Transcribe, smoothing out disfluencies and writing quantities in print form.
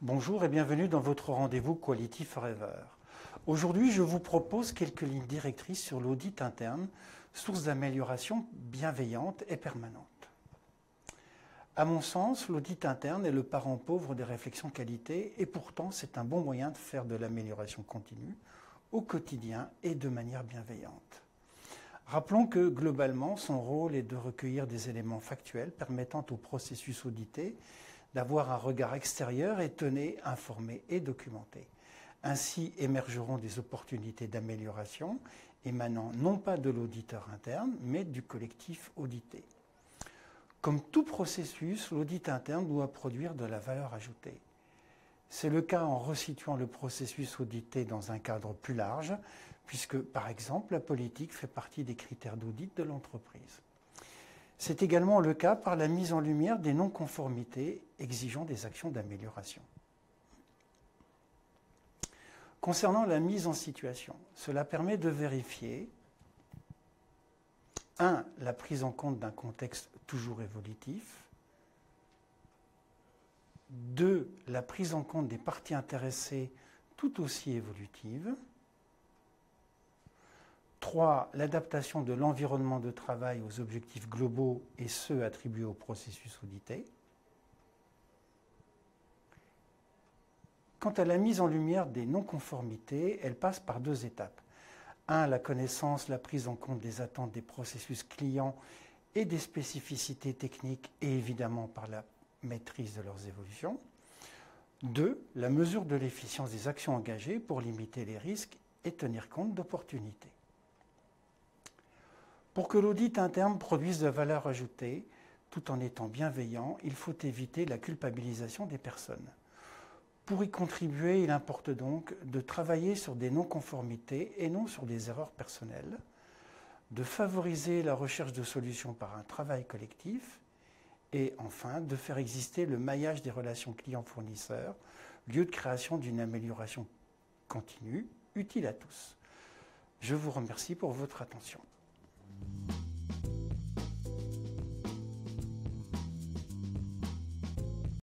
Bonjour et bienvenue dans votre rendez-vous Quality Forever. Aujourd'hui, je vous propose quelques lignes directrices sur l'audit interne, source d'amélioration bienveillante et permanente. À mon sens, l'audit interne est le parent pauvre des réflexions qualité et pourtant c'est un bon moyen de faire de l'amélioration continue au quotidien et de manière bienveillante. Rappelons que globalement, son rôle est de recueillir des éléments factuels permettant au processus audité d'avoir un regard extérieur, étonné, informé et documenté. Ainsi émergeront des opportunités d'amélioration émanant non pas de l'auditeur interne, mais du collectif audité. Comme tout processus, l'audit interne doit produire de la valeur ajoutée. C'est le cas en resituant le processus audité dans un cadre plus large, puisque, par exemple, la politique fait partie des critères d'audit de l'entreprise. C'est également le cas par la mise en lumière des non-conformités exigeant des actions d'amélioration. Concernant la mise en situation, cela permet de vérifier 1. La prise en compte d'un contexte toujours évolutif. 2. La prise en compte des parties intéressées tout aussi évolutives. 3. L'adaptation de l'environnement de travail aux objectifs globaux et ceux attribués au processus audité. Quant à la mise en lumière des non-conformités, elle passe par 2 étapes. 1. La connaissance, la prise en compte des attentes des processus clients et des spécificités techniques et évidemment par la maîtrise de leurs évolutions. 2. La mesure de l'efficience des actions engagées pour limiter les risques et tenir compte d'opportunités. Pour que l'audit interne produise de la valeur ajoutée, tout en étant bienveillant, il faut éviter la culpabilisation des personnes. Pour y contribuer, il importe donc de travailler sur des non-conformités et non sur des erreurs personnelles, de favoriser la recherche de solutions par un travail collectif et enfin de faire exister le maillage des relations clients-fournisseurs, lieu de création d'une amélioration continue, utile à tous. Je vous remercie pour votre attention.